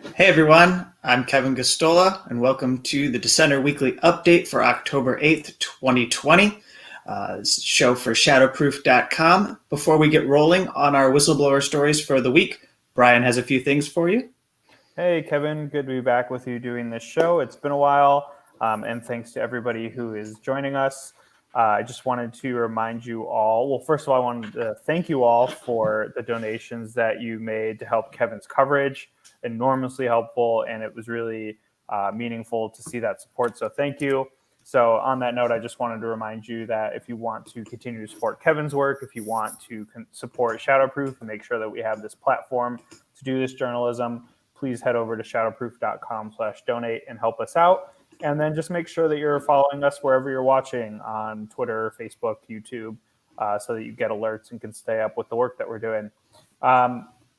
Hey everyone, I'm Kevin Gosztola, and welcome to the Dissenter Weekly update for October 8th, 2020. This is a show for Shadowproof.com. Before we get rolling on our whistleblower stories for the week, Brian has a few things for you. Hey Kevin, good to be back with you doing this show. It's been a while, and thanks to everybody who is joining us. I just wanted to remind you all, well, first of all, I wanted to thank you all for the donations that you made to help Kevin's coverage. Enormously helpful, and it was really meaningful to see that support, so thank you. So on that note, I just wanted to remind you that if you want to continue to support Kevin's work, if you want to support Shadowproof and make sure that we have this platform to do this journalism, please head over to shadowproof.com/donate and help us out. And then just make sure that you're following us wherever you're watching on Twitter, Facebook, YouTube, so that you get alerts and can stay up with the work that we're doing.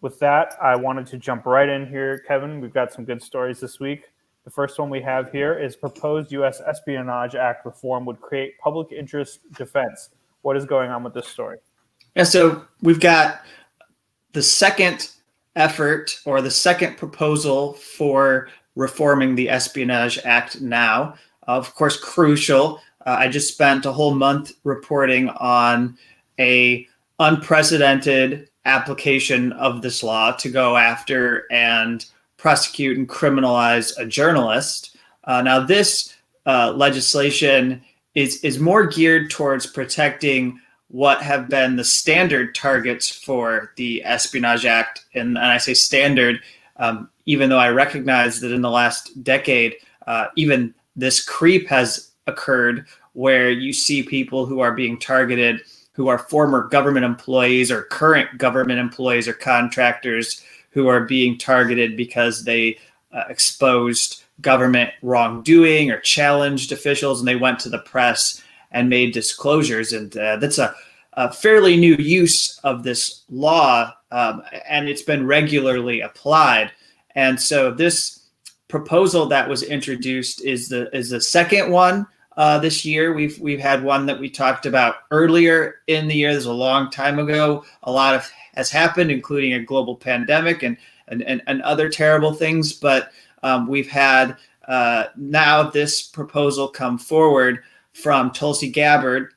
With that, I wanted to jump right in here, Kevin. We've got some good stories this week. The first one we have here is proposed U.S. Espionage Act reform would create public interest defense. What is going on with this story? Yeah, so we've got the second effort or the second proposal for reforming the Espionage Act now. Of course, crucial. I just spent a whole month reporting on a unprecedented application of this law to go after and prosecute and criminalize a journalist. Now, this legislation is more geared towards protecting what have been the standard targets for the Espionage Act. And I say standard, even though I recognize that in the last decade, even this creep has occurred where you see people who are being targeted who are former government employees or current government employees or contractors who are being targeted because they exposed government wrongdoing or challenged officials, and they went to the press and made disclosures. And that's a fairly new use of this law, and it's been regularly applied. And so this proposal that was introduced is the second one this year. We've had one that we talked about earlier in the year. This was a long time ago. A lot has happened, including a global pandemic and other terrible things. But we've had now this proposal come forward from Tulsi Gabbard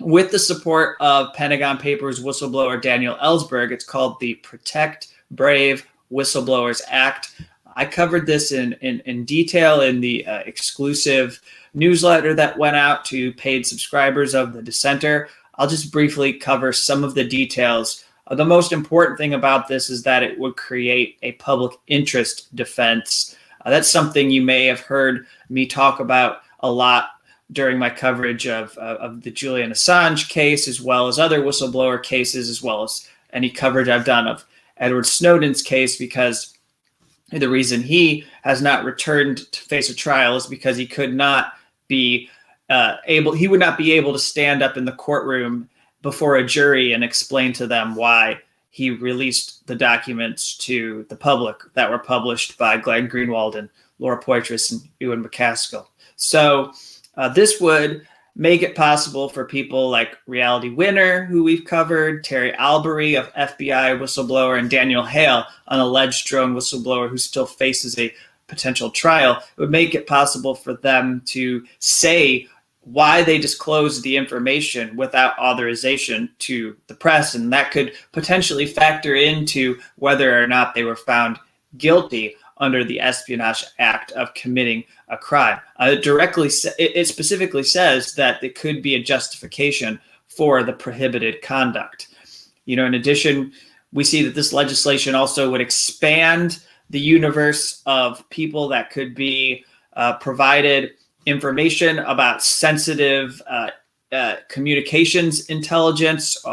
with the support of Pentagon Papers whistleblower Daniel Ellsberg. It's called the Protect Brave Whistleblowers Act. I covered this in detail in the exclusive newsletter that went out to paid subscribers of the Dissenter. I'll just briefly cover some of the details. The most important thing about this is that it would create a public interest defense. That's something you may have heard me talk about a lot during my coverage of the Julian Assange case, as well as other whistleblower cases, as well as any coverage I've done of Edward Snowden's case, because the reason he has not returned to face a trial is because he could not be he would not be able to stand up in the courtroom before a jury and explain to them why he released the documents to the public that were published by Glenn Greenwald and Laura Poitras and Ewan McCaskill. So this would make it possible for people like Reality Winner, who we've covered, Terry Albury of FBI whistleblower, and Daniel Hale, an alleged drone whistleblower who still faces a potential trial. It would make it possible for them to say why they disclosed the information without authorization to the press, and that could potentially factor into whether or not they were found guilty under the Espionage Act of committing a crime. It specifically says that it could be a justification for the prohibited conduct. In addition, we see that this legislation also would expand the universe of people that could be provided information about sensitive communications intelligence,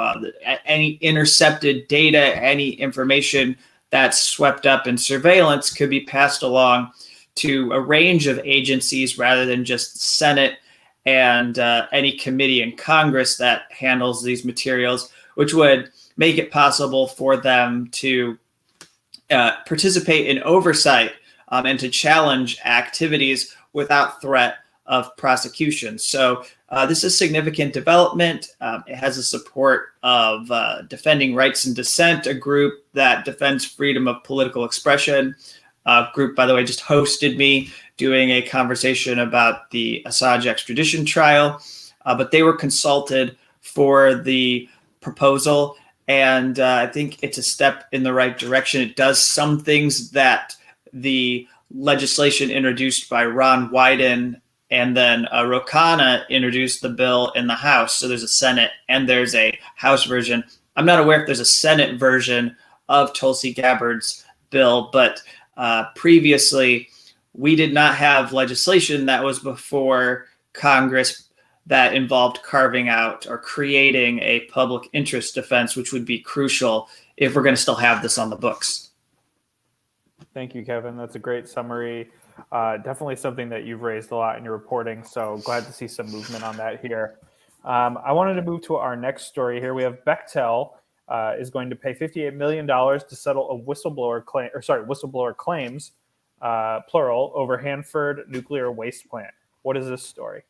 any intercepted data, any information that's swept up in surveillance could be passed along to a range of agencies rather than just Senate and any committee in Congress that handles these materials, which would make it possible for them to participate in oversight and to challenge activities without threat of prosecution. So this is significant development. It has the support of Defending Rights and Dissent, a group that defends freedom of political expression. group, by the way, just hosted me doing a conversation about the Assange extradition trial, but they were consulted for the proposal, and I think it's a step in the right direction. It does some things that the legislation introduced by Ron Wyden and then Ro Khanna introduced the bill in the House. So there's a Senate and there's a House version. I'm not aware if there's a Senate version of Tulsi Gabbard's bill, but previously we did not have legislation that was before Congress that involved carving out or creating a public interest defense, which would be crucial if we're going to still have this on the books. Thank you, Kevin. That's a great summary. Definitely something that you've raised a lot in your reporting, so glad to see some movement on that here. I wanted to move to our next story here. We have Bechtel is going to pay $58 million to settle a whistleblower claims, plural, over Hanford nuclear waste plant. What is this story?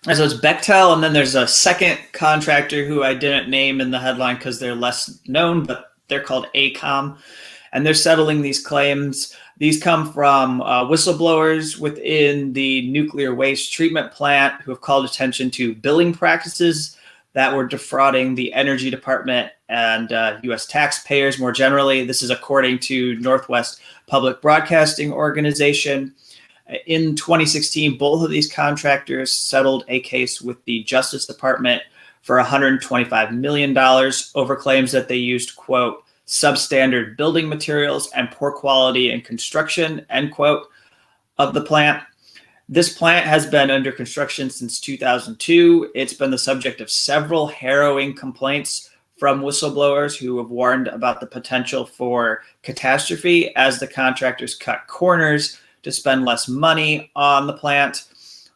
So it's Bechtel, and then there's a second contractor who I didn't name in the headline because they're less known, but they're called Aecom, and they're settling these claims. These come from whistleblowers within the nuclear waste treatment plant who have called attention to billing practices that were defrauding the Energy Department and U.S. taxpayers more generally. This is according to Northwest Public Broadcasting Organization. In 2016, both of these contractors settled a case with the Justice Department for $125 million over claims that they used, quote, substandard building materials and poor quality in construction, end quote, of the plant. This plant has been under construction since 2002. It's been the subject of several harrowing complaints from whistleblowers who have warned about the potential for catastrophe as the contractors cut corners to spend less money on the plant.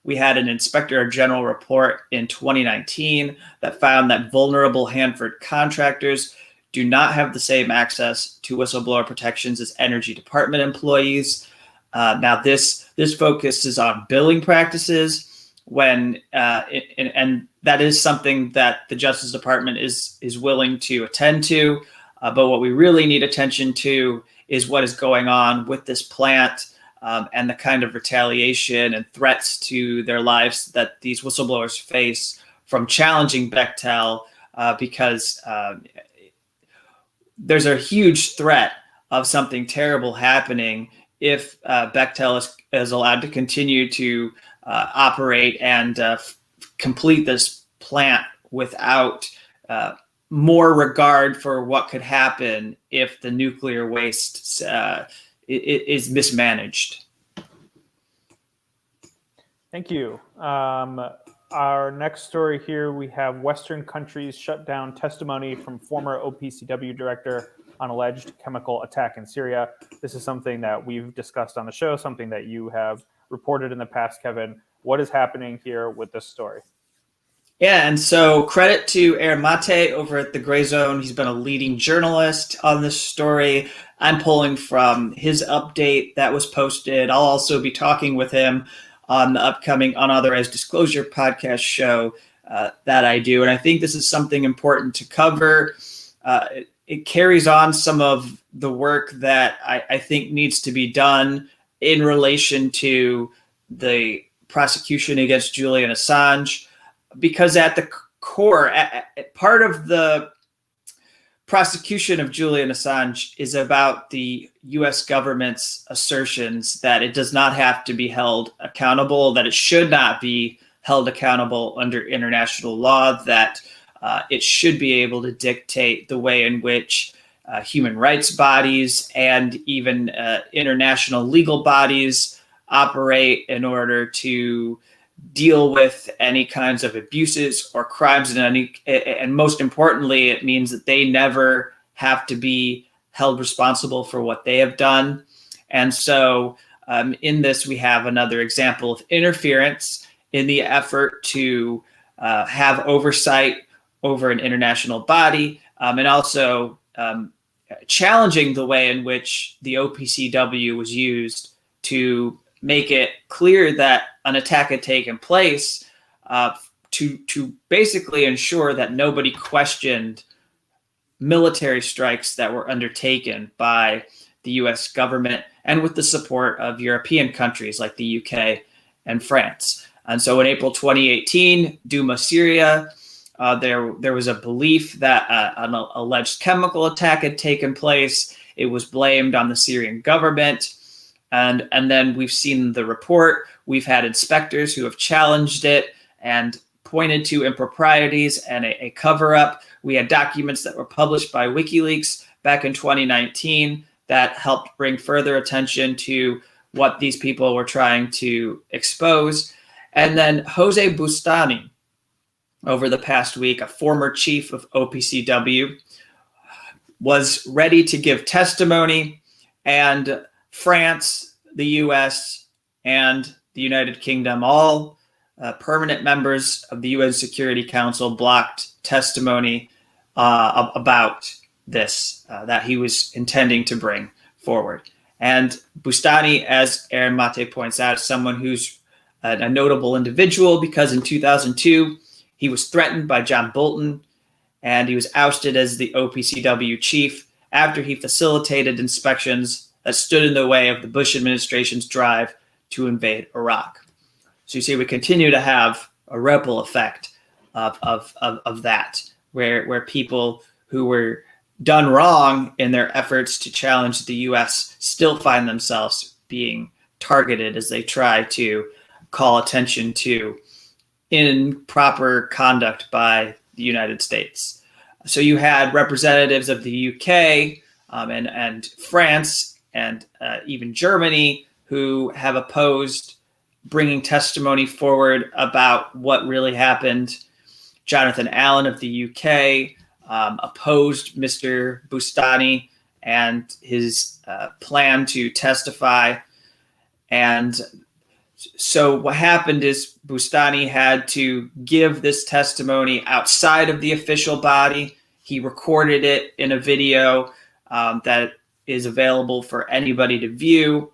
We had an Inspector General report in 2019 that found that vulnerable Hanford contractors do not have the same access to whistleblower protections as Energy Department employees. Now, this focuses on billing practices and that is something that the Justice Department is willing to attend to. But what we really need attention to is what is going on with this plant and the kind of retaliation and threats to their lives that these whistleblowers face from challenging Bechtel because there's a huge threat of something terrible happening if Bechtel is allowed to continue to operate and complete this plant without more regard for what could happen if the nuclear waste is mismanaged. Thank you. Our next story here, we have Western countries shut down testimony from former OPCW director on alleged chemical attack in Syria. This is something that we've discussed on the show, something that you have reported in the past, Kevin. What is happening here with this story? Yeah, and so credit to Mate over at the Gray Zone. He's been a leading journalist on this story. I'm pulling from his update that was posted. I'll also be talking with him on the upcoming Unauthorized Disclosure podcast show that I do. And I think this is something important to cover. It carries on some of the work that I think needs to be done in relation to the prosecution against Julian Assange, because at the core, part of the prosecution of Julian Assange is about the U.S. government's assertions that it does not have to be held accountable, that it should not be held accountable under international law, that it should be able to dictate the way in which human rights bodies and even international legal bodies operate in order to deal with any kinds of abuses or crimes, and most importantly, it means that they never have to be held responsible for what they have done. And so in this, we have another example of interference in the effort to have oversight over an international body, and also challenging the way in which the OPCW was used to make it clear that an attack had taken place, to basically ensure that nobody questioned military strikes that were undertaken by the US government and with the support of European countries like the UK and France. And so in April 2018, Duma, Syria, there was a belief that an alleged chemical attack had taken place. It was blamed on the Syrian government. And then we've seen the report. We've had inspectors who have challenged it and pointed to improprieties and a cover-up. We had documents that were published by WikiLeaks back in 2019 that helped bring further attention to what these people were trying to expose. And then Jose Bustani, over the past week, a former chief of OPCW, was ready to give testimony, and France, the US, and the United Kingdom, all permanent members of the UN Security Council, blocked testimony about this that he was intending to bring forward. And Bustani, as Aaron Mate points out, is someone who's a notable individual because in 2002, he was threatened by John Bolton, and he was ousted as the OPCW chief after he facilitated inspections that stood in the way of the Bush administration's drive to invade Iraq. So you see, we continue to have a ripple effect of that, where people who were done wrong in their efforts to challenge the U.S. still find themselves being targeted as they try to call attention to improper conduct by the United States. So you had representatives of the UK and France and even Germany who have opposed bringing testimony forward about what really happened. Jonathan Allen of the UK opposed Mr. Bustani and his plan to testify. And so what happened is Bustani had to give this testimony outside of the official body. He recorded it in a video that is available for anybody to view.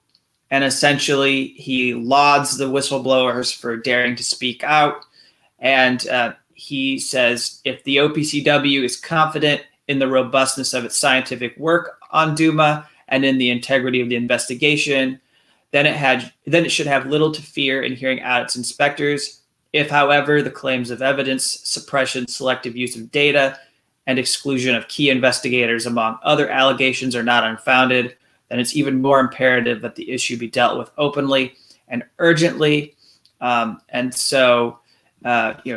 And essentially, he lauds the whistleblowers for daring to speak out. And he says, if the OPCW is confident in the robustness of its scientific work on Duma and in the integrity of the investigation, then it should have little to fear in hearing out its inspectors. If, however, the claims of evidence, suppression, selective use of data, and exclusion of key investigators, among other allegations, are not unfounded, then it's even more imperative that the issue be dealt with openly and urgently. And so,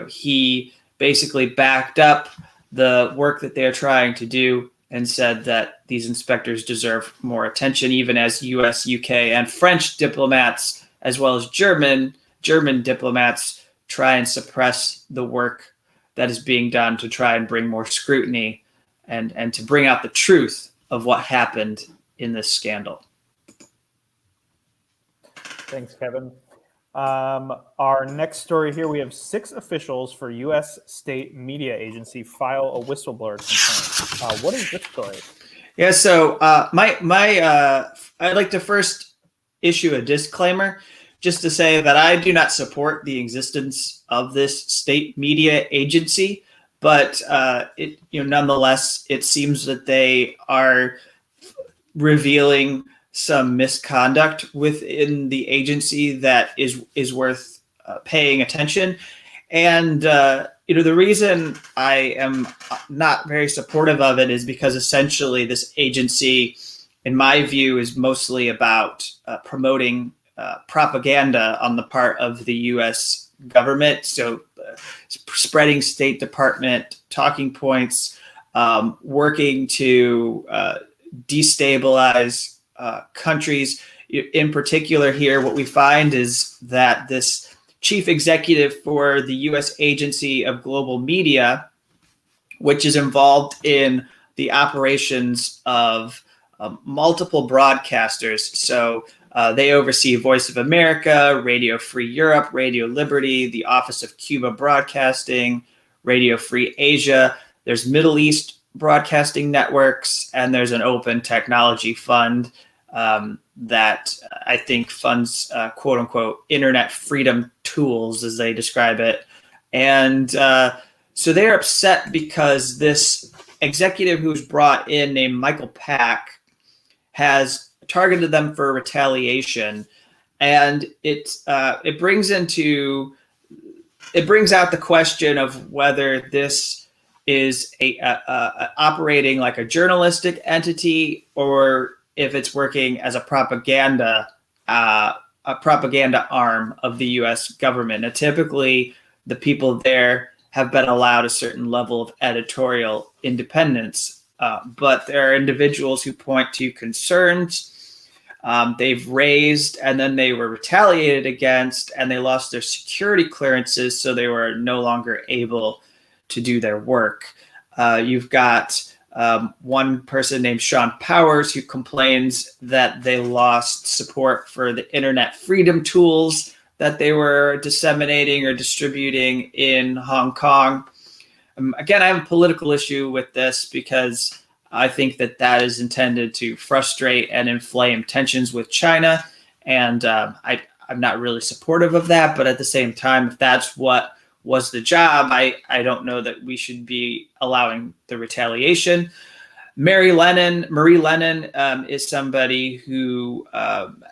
he basically backed up the work that they're trying to do and said that these inspectors deserve more attention, even as US, UK, and French diplomats, as well as German diplomats, try and suppress the work that is being done to try and bring more scrutiny and to bring out the truth of what happened in this scandal. Thanks, Kevin. Our next story here, we have 6 officials for U.S. state media agency file a whistleblower complaint. What is this story? Yeah, so I'd like to first issue a disclaimer just to say that I do not support the existence of this state media agency, but nonetheless, it seems that they are revealing some misconduct within the agency that is worth paying attention. And the reason I am not very supportive of it is because essentially this agency, in my view, is mostly about promoting propaganda on the part of the U.S. government. So spreading State Department talking points, working to destabilize countries. In particular here, what we find is that this chief executive for the U.S. Agency of Global Media, which is involved in the operations of multiple broadcasters. So they oversee Voice of America, Radio Free Europe, Radio Liberty, the Office of Cuba Broadcasting, Radio Free Asia. There's Middle East broadcasting networks, and there's an open technology fund that I think funds quote unquote internet freedom tools, as they describe it. And so they're upset because this executive who was brought in named Michael Pack has targeted them for retaliation, and it brings out the question of whether this is operating like a journalistic entity, or if it's working as a propaganda arm of the U.S. government. Now, typically, the people there have been allowed a certain level of editorial independence, but there are individuals who point to concerns they've raised, and then they were retaliated against, and they lost their security clearances, so they were no longer able to do their work. You've got one person named Sean Powers who complains that they lost support for the internet freedom tools that they were disseminating or distributing in Hong Kong. Again, I have a political issue with this because I think that is intended to frustrate and inflame tensions with China. And I'm not really supportive of that. But at the same time, if that's what was the job, I don't know that we should be allowing the retaliation. Marie Lennon is somebody who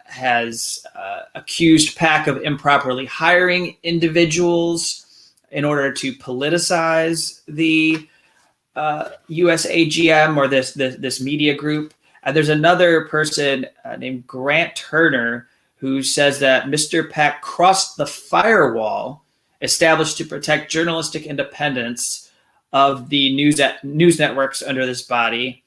has accused PAC of improperly hiring individuals in order to politicize the US AGM, or this media group. And there's another person named Grant Turner who says that Mr. PAC crossed the firewall established to protect journalistic independence of the news networks under this body,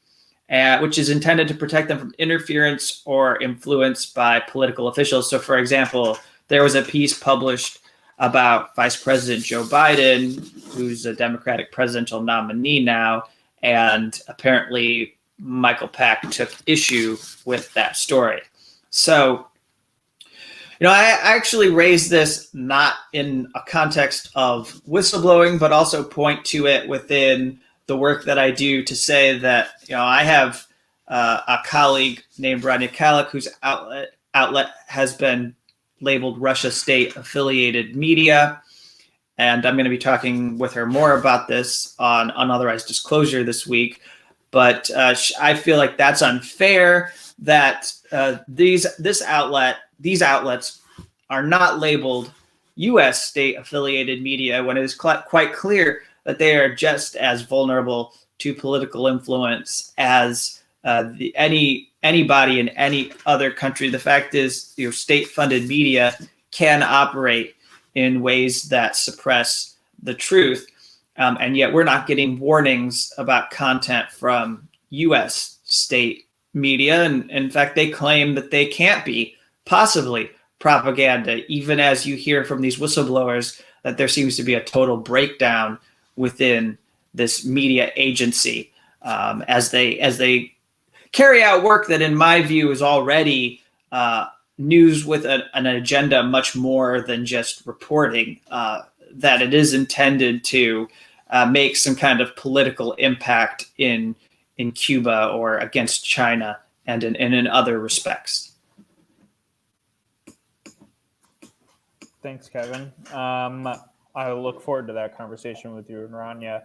which is intended to protect them from interference or influence by political officials. So, for example, there was a piece published about Vice President Joe Biden, who's a Democratic presidential nominee now, and apparently Michael PAC took issue with that story. So, I actually raised this not in a context of whistleblowing, but also point to it within the work that I do to say that, I have a colleague named Rania Khalek, whose outlet has been labeled Russia State Affiliated Media. And I'm going to be talking with her more about this on Unauthorized Disclosure this week. But I feel like that's unfair that these outlets are not labeled U.S. state affiliated media, when it is quite clear that they are just as vulnerable to political influence as anybody in any other country. The fact is, state-funded media can operate in ways that suppress the truth, and yet we're not getting warnings about content from U.S. state media. And in fact, they claim that they can't be possibly propaganda, even as you hear from these whistleblowers that there seems to be a total breakdown within this media agency as they carry out work that, in my view, is already news with an agenda much more than just reporting, that it is intended to make some kind of political impact in Cuba or against China and in other respects. Thanks, Kevin. I look forward to that conversation with you and Rania.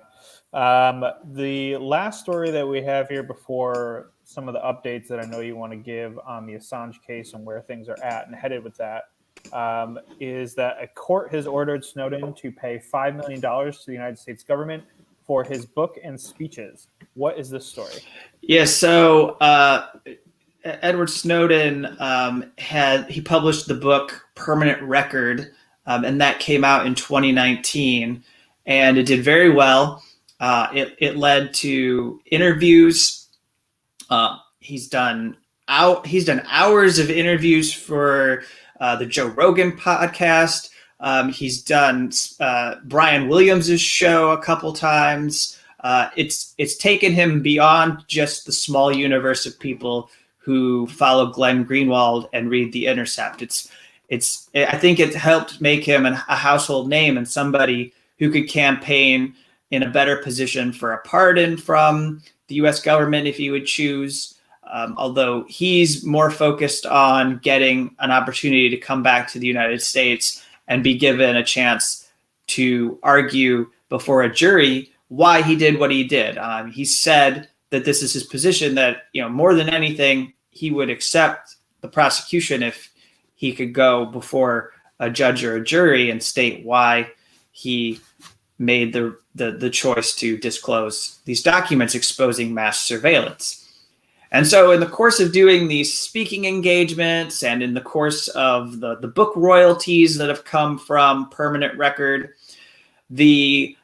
The last story that we have here before some of the updates that I know you want to give on the Assange case and where things are at and headed with that, is that a court has ordered Snowden to pay $5 million to the United States government for his book and speeches. What is this story? Yeah, so Edward Snowden he published the book Permanent Record, and that came out in 2019, and it did very well. It led to interviews. He's done hours of interviews for the Joe Rogan podcast. He's done Brian Williams' show a couple times. It's taken him beyond just the small universe of people who follow Glenn Greenwald and read The Intercept. I think it helped make him a household name and somebody who could campaign in a better position for a pardon from the U.S. government if he would choose. Although he's more focused on getting an opportunity to come back to the United States and be given a chance to argue before a jury why he did what he did. He said that this is his position, that more than anything, he would accept the prosecution if he could go before a judge or a jury and state why he made the choice to disclose these documents exposing mass surveillance. And so in the course of doing these speaking engagements and in the course of the book royalties that have come from Permanent Record, a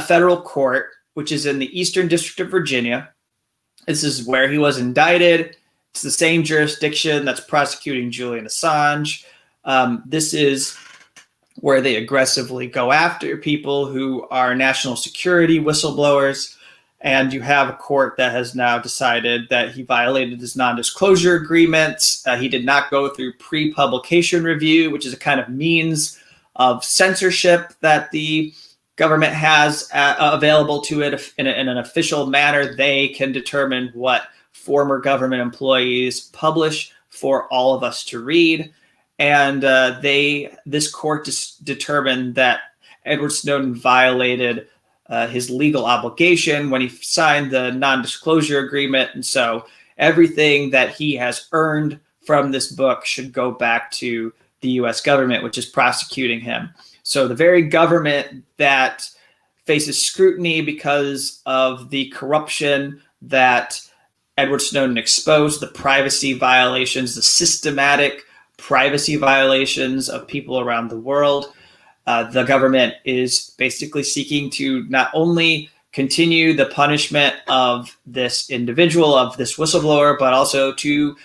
federal court, which is in the Eastern District of Virginia, this is where he was indicted. It's the same jurisdiction that's prosecuting Julian Assange. This is where they aggressively go after people who are national security whistleblowers. And you have a court that has now decided that he violated his non-disclosure agreements. He did not go through pre-publication review, which is a kind of means of censorship that the government has available to it in an official manner. They can determine what former government employees publish for all of us to read. And this court determined that Edward Snowden violated his legal obligation when he signed the non-disclosure agreement. And so everything that he has earned from this book should go back to the US government, which is prosecuting him. So the very government that faces scrutiny because of the corruption that Edward Snowden exposed, the privacy violations, the systematic privacy violations of people around the world, the government is basically seeking to not only continue the punishment of this individual, of this whistleblower, but also to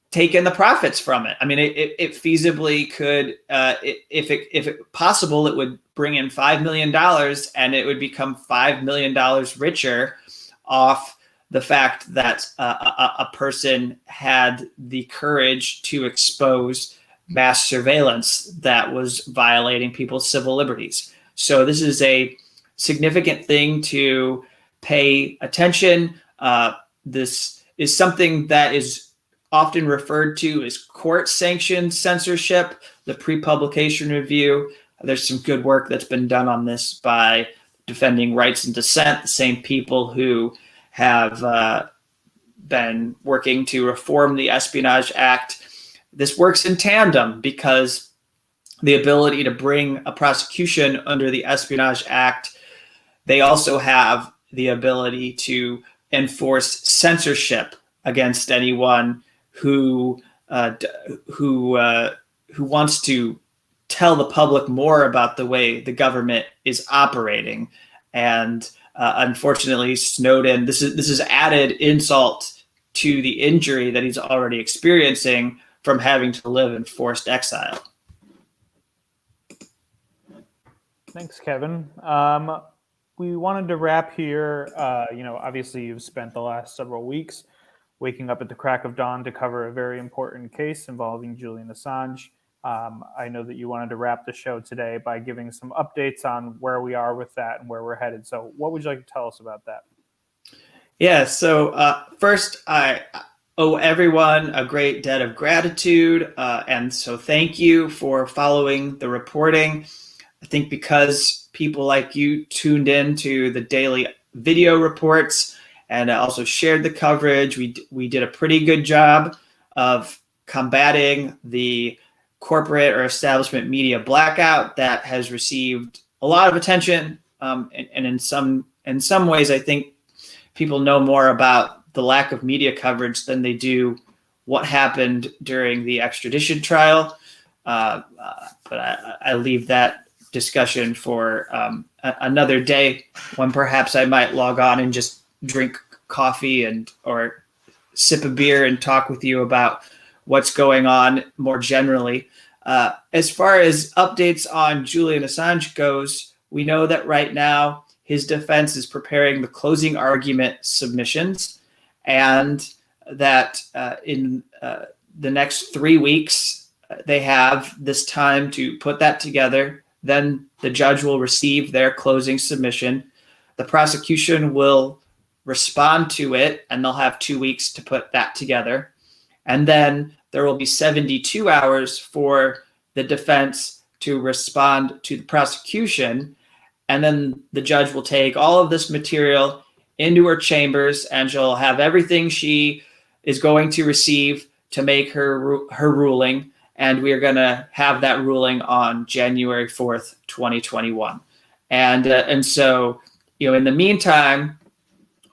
take in the profits from it. I mean, it feasibly could, if it possible, it would bring in $5 million and it would become $5 million richer off the fact that a person had the courage to expose mass surveillance that was violating people's civil liberties. So this is a significant thing to pay attention. This is something that is often referred to as court-sanctioned censorship, the pre-publication review. There's some good work that's been done on this by Defending Rights and Dissent, the same people who have been working to reform the Espionage Act. This works in tandem because the ability to bring a prosecution under the Espionage Act, they also have the ability to enforce censorship against anyone who wants to tell the public more about the way the government is operating. And unfortunately, Snowden, this is added insult to the injury that he's already experiencing from having to live in forced exile. Thanks, Kevin. We wanted to wrap here. Obviously you've spent the last several weeks waking up at the crack of dawn to cover a very important case involving Julian Assange. I know that you wanted to wrap the show today by giving some updates on where we are with that and where we're headed. So what would you like to tell us about that? Yeah, so first, I owe everyone a great debt of gratitude. And so thank you for following the reporting. I think because people like you tuned in to the daily video reports and also shared the coverage, we did a pretty good job of combating the corporate or establishment media blackout that has received a lot of attention. And in some ways, I think people know more about the lack of media coverage than they do what happened during the extradition trial. But I leave that discussion for another day when perhaps I might log on and just drink coffee or sip a beer and talk with you about what's going on more generally. As far as updates on Julian Assange goes, we know that right now his defense is preparing the closing argument submissions, and that in the next 3 weeks, they have this time to put that together. Then the judge will receive their closing submission. The prosecution will respond to it, and they'll have 2 weeks to put that together. And then there will be 72 hours for the defense to respond to the prosecution. And then the judge will take all of this material into her chambers, and she'll have everything she is going to receive to make her ruling, and we are going to have that ruling on January 4th, 2021. And so, in the meantime,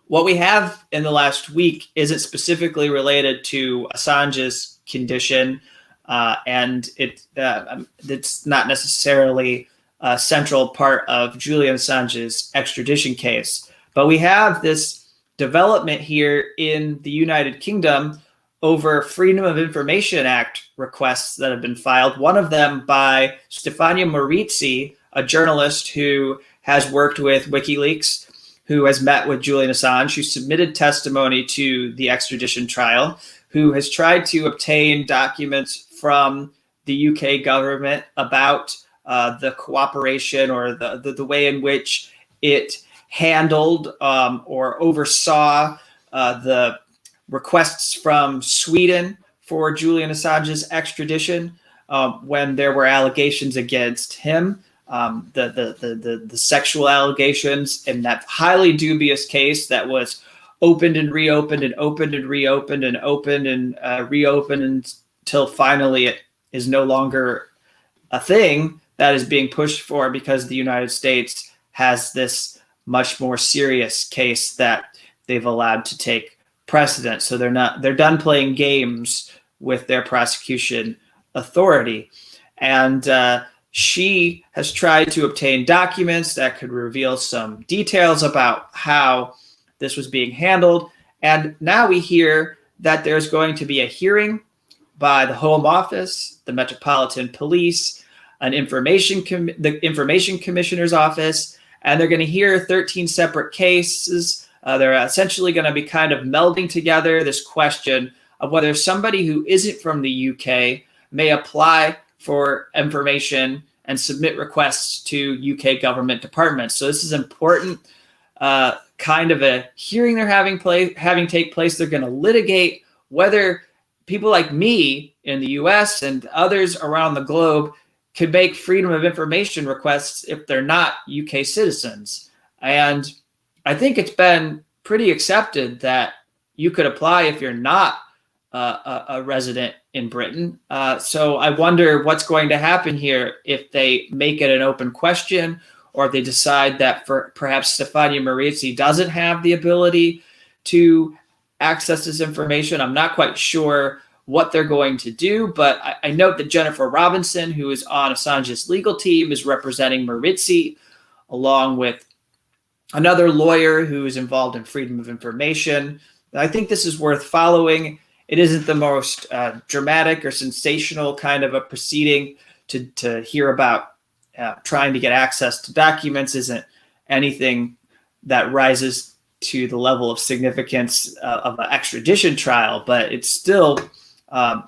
what we have in the last week isn't specifically related to Assange's condition, and it's not necessarily a central part of Julian Assange's extradition case. But we have this development here in the United Kingdom over Freedom of Information Act requests that have been filed, one of them by Stefania Maurizi, a journalist who has worked with WikiLeaks, who has met with Julian Assange, who submitted testimony to the extradition trial, who has tried to obtain documents from the UK government about the cooperation or the way in which it handled or oversaw the requests from Sweden for Julian Assange's extradition when there were allegations against him. The sexual allegations in that highly dubious case that was opened and reopened and opened and reopened and opened and reopened until finally it is no longer a thing that is being pushed for because the United States has this much more serious case that they've allowed to take precedent. So they're done playing games with their prosecution authority. And she has tried to obtain documents that could reveal some details about how this was being handled. And now we hear that there's going to be a hearing by the Home Office, the Metropolitan Police, the Information Commissioner's Office, and they're going to hear 13 separate cases. They're essentially going to be kind of melding together this question of whether somebody who isn't from the UK may apply for information and submit requests to UK government departments. So this is important kind of a hearing they're having take place. They're going to litigate whether people like me in the US and others around the globe could make freedom of information requests if they're not UK citizens. And I think it's been pretty accepted that you could apply if you're not a resident in Britain. So I wonder what's going to happen here if they make it an open question, or if they decide that perhaps Stefania Maurizi doesn't have the ability to access this information. I'm not quite sure what they're going to do, but I note that Jennifer Robinson, who is on Assange's legal team, is representing Maurizi, along with another lawyer who is involved in freedom of information. I think this is worth following. It isn't the most dramatic or sensational kind of a proceeding to hear about trying to get access to documents. Isn't anything that rises to the level of significance of an extradition trial, but it's still,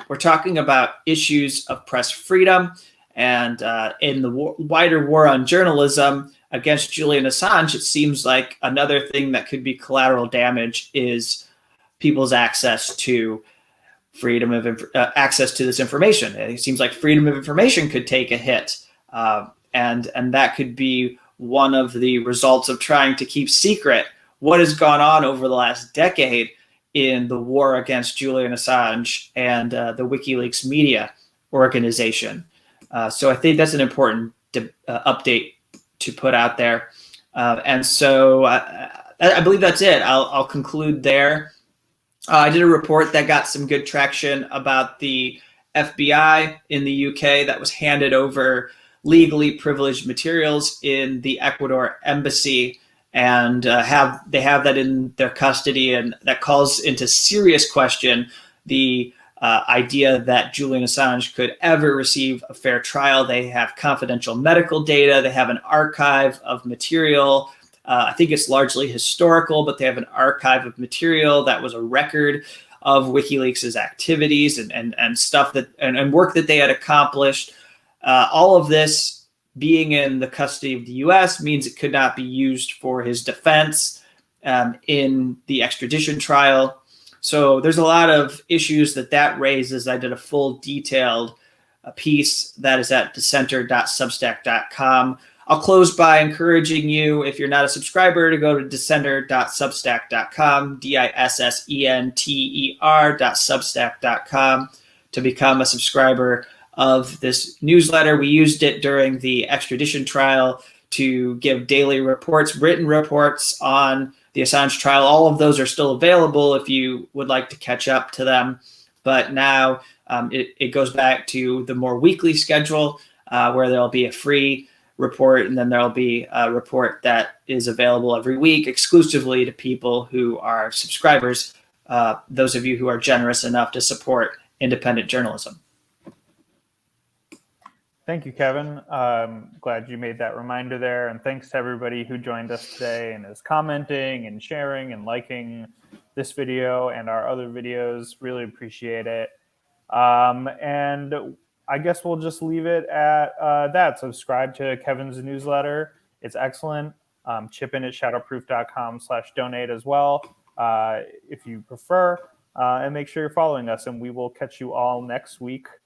we're talking about issues of press freedom, and in the wider war on journalism against Julian Assange, it seems like another thing that could be collateral damage is people's access to freedom of access to this information. It seems like freedom of information could take a hit, and that could be one of the results of trying to keep secret what has gone on over the last decade in the war against Julian Assange and the WikiLeaks media organization. So I think that's an important update to put out there. And so I believe that's it. I'll conclude there. I did a report that got some good traction about the FBI in the UK that was handed over legally privileged materials in the Ecuador embassy, and they have that in their custody, and that calls into serious question the idea that Julian Assange could ever receive a fair trial. They have confidential medical data. They have an archive of material. I think it's largely historical, but they have an archive of material that was a record of WikiLeaks' activities and stuff and work that they had accomplished. All of this being in the custody of the US means it could not be used for his defense in the extradition trial. So there's a lot of issues that raises. I did a full detailed piece that is at dissenter.substack.com I'll close by encouraging you, if you're not a subscriber, to go to dissenter.substack.com, dissenter.substack.com, to become a subscriber of this newsletter. We used it during the extradition trial to give daily reports, written reports on the Assange trial. All of those are still available if you would like to catch up to them. But now it goes back to the more weekly schedule, where there'll be a free report, and then there'll be a report that is available every week exclusively to people who are subscribers, those of you who are generous enough to support independent journalism. Thank you, Kevin. Glad you made that reminder there. And thanks to everybody who joined us today and is commenting and sharing and liking this video and our other videos. Really appreciate it. And I guess we'll just leave it at that. Subscribe to Kevin's newsletter. It's excellent. Chip in at shadowproof.com/donate as well, if you prefer. And make sure you're following us. And we will catch you all next week